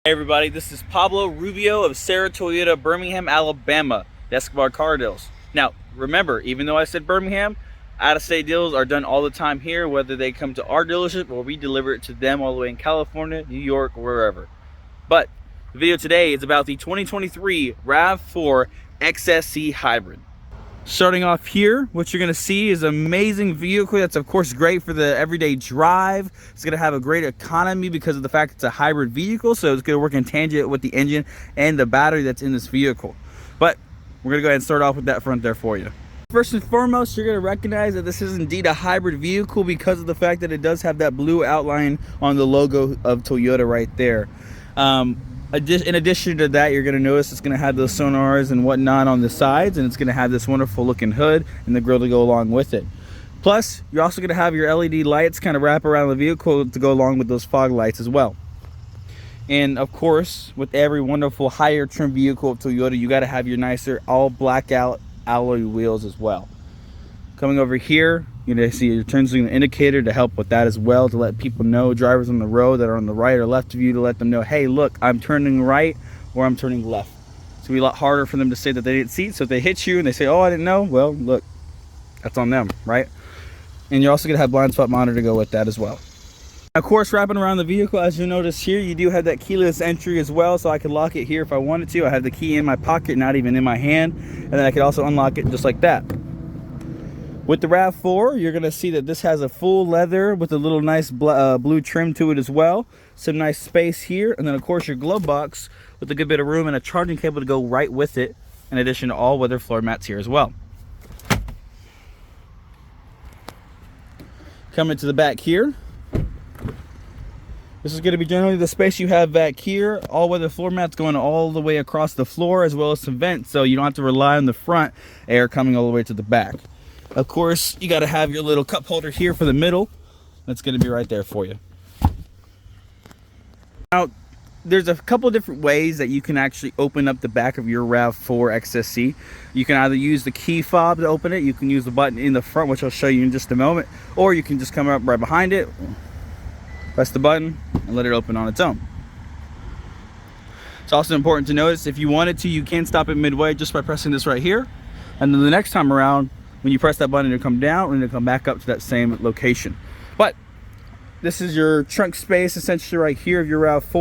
Hey everybody, this is Pablo Rubio of Sarah Toyota, Birmingham, Alabama, the Escobar car deals. Now, remember, even though I said Birmingham, out-of-state deals are done all the time here, whether they come to our dealership or we deliver it to them all the way in California, New York, or wherever. But the video today is about the 2023 Rav4 XSE Hybrid. Starting off here, what you're going to see is an amazing vehicle that's of course great for the everyday drive. It's going to have a great economy because of the fact it's a hybrid vehicle, so it's going to work in tangent with the engine and the battery that's in this vehicle. But we're going to go ahead and start off with that front there for you. First and foremost, you're going to recognize that this is indeed a hybrid vehicle because of the fact that it does have that blue outline on the logo of Toyota right there. In addition to that, you're going to notice it's going to have those sonars and whatnot on the sides, and it's going to have this wonderful looking hood and the grille to go along with it. Plus, you're also going to have your LED lights kind of wrap around the vehicle to go along with those fog lights as well. And of course, with every wonderful higher trim vehicle of Toyota, you got to have your nicer all blackout alloy wheels as well. Coming over here, you're going to see your turn signal indicator to help with that as well, to let people know, drivers on the road that are on the right or left of you, to let them know, hey, look, I'm turning right or I'm turning left. It's going to be a lot harder for them to say that they didn't see it. So if they hit you and they say, oh, I didn't know, well, look, that's on them, right? And you're also going to have blind spot monitor to go with that as well. Of course, wrapping around the vehicle, as you'll notice here, you do have that keyless entry as well, so I can lock it here if I wanted to. I have the key in my pocket, not even in my hand, and then I can also unlock it just like that. With the Rav4, you're going to see that this has a full leather with a little nice blue trim to it as well. Some nice space here. And then, of course, your glove box with a good bit of room and a charging cable to go right with it, in addition to all-weather floor mats here as well. Coming to the back here. This is going to be generally the space you have back here. All-weather floor mats going all the way across the floor, as well as some vents, so you don't have to rely on the front air coming all the way to the back. Of course, you got to have your little cup holder here for the middle. That's going to be right there for you. Now, there's a couple different ways that you can actually open up the back of your Rav4 XSE. You can either use the key fob to open it. You can use the button in the front, which I'll show you in just a moment. Or you can just come up right behind it, press the button, and let it open on its own. It's also important to notice, if you wanted to, you can stop it midway just by pressing this right here. And then the next time around, when you press that button, it'll come down and it'll come back up to that same location. But this is your trunk space essentially right here of your Rav4.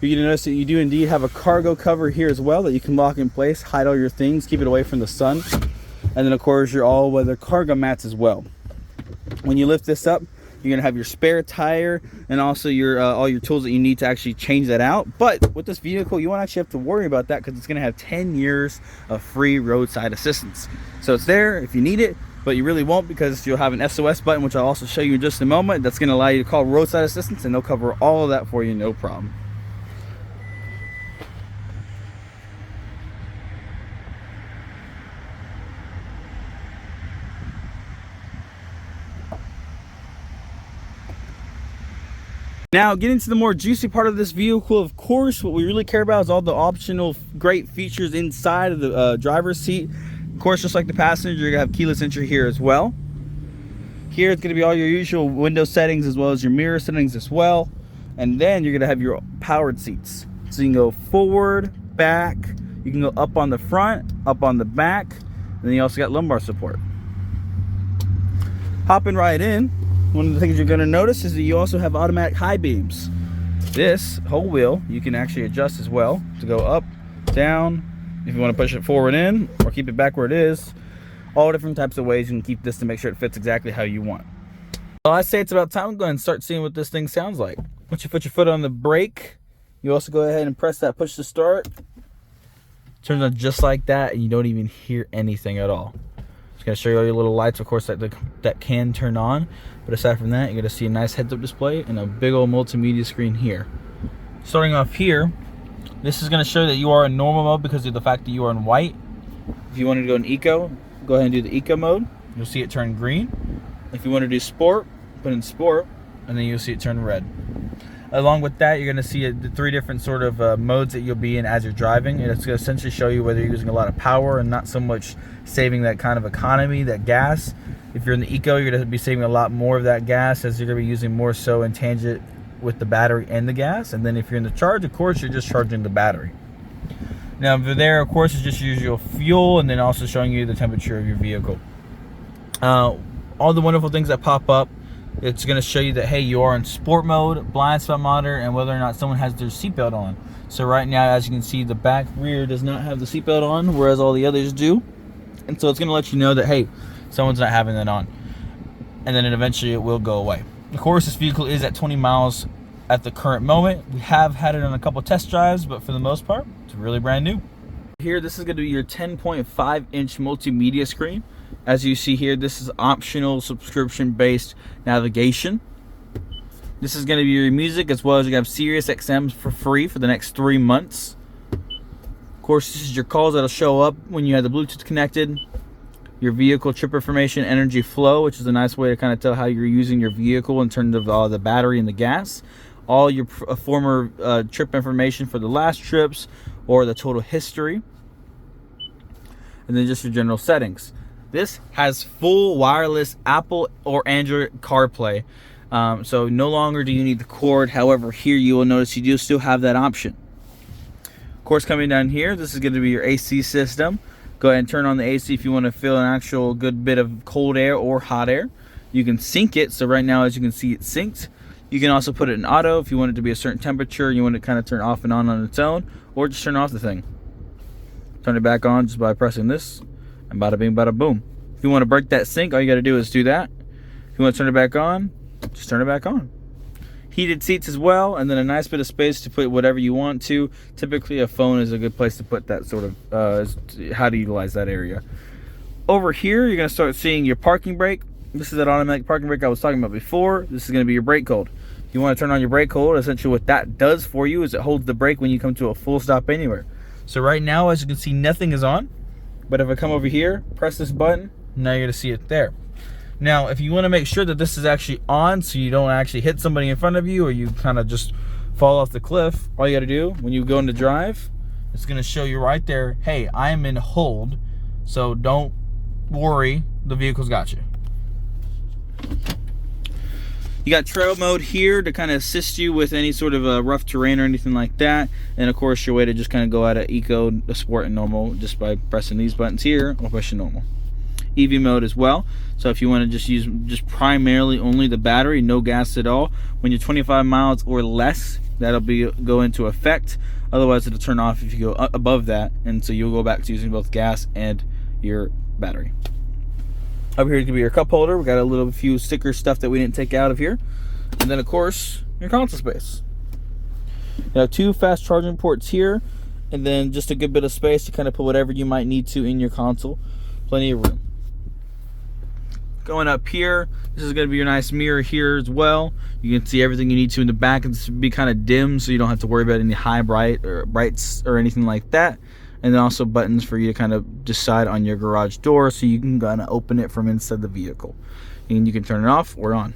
You're going to notice that you do indeed have a cargo cover here as well that you can lock in place, hide all your things, keep it away from the sun. And then of course your all-weather cargo mats as well. When you lift this up, you're going to have your spare tire and also your all your tools that you need to actually change that out. But with this vehicle, you won't actually have to worry about that because it's going to have 10 years of free roadside assistance. So it's there if you need it, but you really won't, because you'll have an SOS button, which I'll also show you in just a moment. That's going to allow you to call roadside assistance, and they'll cover all of that for you, no problem. Now, getting to the more juicy part of this vehicle, of course, what we really care about is all the optional great features inside of the driver's seat. Of course, just like the passenger, you're going to have keyless entry here as well. Here, it's going to be all your usual window settings as well as your mirror settings as well. And then you're going to have your powered seats. So you can go forward, back, you can go up on the front, up on the back, and then you also got lumbar support. Hopping right in. One of the things you're going to notice is that you also have automatic high beams. This whole wheel you can actually adjust as well to go up, down, if you want to push it forward in or keep it back where it is. All different types of ways you can keep this to make sure it fits exactly how you want. Well, I say it's about time to go ahead and start seeing what this thing sounds like. Once you put your foot on the brake, you also go ahead and press that push to start. Turns on just like that, and you don't even hear anything at all. Just gonna show you all your little lights, of course, that can turn on. But aside from that, you're gonna see a nice heads-up display and a big old multimedia screen here. Starting off here, this is gonna show that you are in normal mode because of the fact that you are in white. If you wanted to go in eco, go ahead and do the eco mode. You'll see it turn green. If you want to do sport, put in sport, and then you'll see it turn red. Along with that, you're going to see the three different sort of modes that you'll be in as you're driving. And it's going to essentially show you whether you're using a lot of power and not so much saving that kind of economy, that gas. If you're in the eco, you're going to be saving a lot more of that gas, as you're going to be using more so in tangent with the battery and the gas. And then if you're in the charge, of course, you're just charging the battery. Now over there, of course, is just usual fuel, and then also showing you the temperature of your vehicle. All the wonderful things that pop up, it's going to show you that, hey, you are in sport mode, blind spot monitor, and whether or not someone has their seatbelt on. So right now, as you can see, the back rear does not have the seatbelt on, whereas all the others do. And so it's going to let you know that, hey, someone's not having that on. And then eventually it will go away. Of course, this vehicle is at 20 miles at the current moment. We have had it on a couple test drives, but for the most part, it's really brand new. Here, this is going to be your 10.5-inch multimedia screen. As you see here, this is optional subscription-based navigation. This is going to be your music, as well as you have SiriusXM for free for the next 3 months. Of course, this is your calls that'll show up when you have the Bluetooth connected. Your vehicle trip information, energy flow, which is a nice way to kind of tell how you're using your vehicle in terms of the battery and the gas. All your former trip information for the last trips or the total history. And then just your general settings. This has full wireless Apple or Android CarPlay. So no longer do you need the cord. However, here you will notice you do still have that option. Of course, coming down here, this is going to be your AC system. Go ahead and turn on the AC if you want to feel an actual good bit of cold air or hot air. You can sync it. So right now, as you can see, it's synced. You can also put it in auto if you want it to be a certain temperature. You want it to kind of turn off and on its own, or just turn off the thing. Turn it back on just by pressing this, and bada bing, bada boom. If you want to break that sync, all you got to do is do that. If you want to turn it back on, just turn it back on. Heated seats as well, and then a nice bit of space to put whatever you want to. Typically, a phone is a good place to put that sort of, how to utilize that area. Over here, you're going to start seeing your parking brake. This is that automatic parking brake I was talking about before. This is going to be your brake hold. If you want to turn on your brake hold, essentially what that does for you is it holds the brake when you come to a full stop anywhere. So right now, as you can see, nothing is on. But if I come over here, press this button, now you're going to see it there. Now, if you want to make sure that this is actually on so you don't actually hit somebody in front of you or you kind of just fall off the cliff, all you got to do when you go into drive, it's going to show you right there, hey, I am in hold, so don't worry, the vehicle's got you. You got trail mode here to kind of assist you with any sort of rough terrain or anything like that. And of course, your way to just kind of go out of eco, sport, and normal just by pressing these buttons here or pushing normal. EV mode as well. So if you want to just use just primarily only the battery, no gas at all, when you're 25 miles or less, that'll go into effect. Otherwise, it'll turn off if you go above that, and so you'll go back to using both gas and your battery. Up here could be your cup holder. We got a few sticker stuff that we didn't take out of here, and then of course your console space. You have 2 fast charging ports here, and then just a good bit of space to kind of put whatever you might need to in your console. Plenty of room. Going up here, this is going to be your nice mirror here as well. You can see everything you need to in the back, and this will be kind of dim, so you don't have to worry about any high brights or anything like that. And then also buttons for you to kind of decide on your garage door, so you can kind of open it from inside the vehicle, and you can turn it off or on.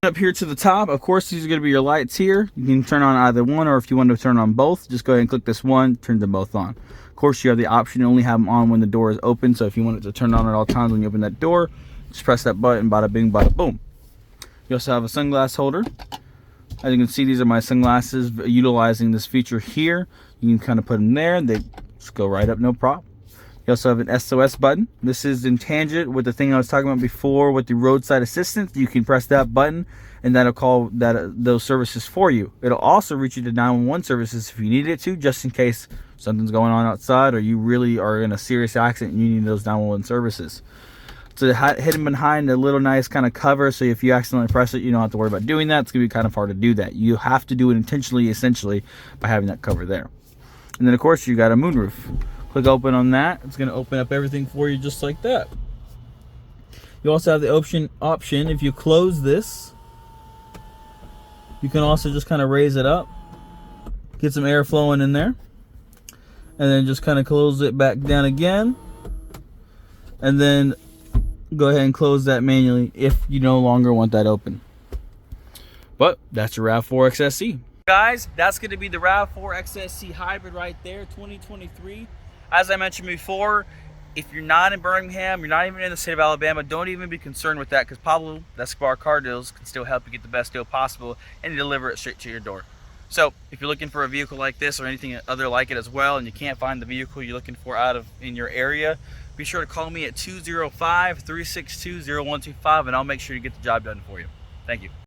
Up here to the top, of course, these are going to be your lights here. You can turn on either one, or if you want to turn on both, just go ahead and click this one, turn them both on. Of course, you have the option to only have them on when the door is open, so if you want it to turn on at all times when you open that door, just press that button, bada bing, bada boom. You also have a sunglass holder. As you can see, these are my sunglasses utilizing this feature here. You can kind of put them there, they just go right up, no problem. You also have an SOS button. This is in tangent with the thing I was talking about before with the roadside assistance. You can press that button and that'll call those services for you. It'll also reach you to 911 services if you need it to, just in case something's going on outside or you really are in a serious accident and you need those 911 services. So hidden behind a little nice kind of cover, so if you accidentally press it, you don't have to worry about doing that. It's going to be kind of hard to do that. You have to do it intentionally, essentially, by having that cover there. And then, of course, you got a moonroof. Click open on that. It's going to open up everything for you just like that. You also have the option, if you close this, you can also just kind of raise it up, get some air flowing in there, and then just kind of close it back down again, and then go ahead and close that manually if you no longer want that open. But that's your Rav4 XSE. Guys, that's going to be the Rav4 XSE Hybrid right there, 2023. As I mentioned before, if you're not in Birmingham, you're not even in the state of Alabama, don't even be concerned with that, because Pablo Escobar Car Deals can still help you get the best deal possible and deliver it straight to your door. So if you're looking for a vehicle like this or anything other like it as well, and you can't find the vehicle you're looking for in your area, be sure to call me at 205-362-0125, and I'll make sure to get the job done for you. Thank you.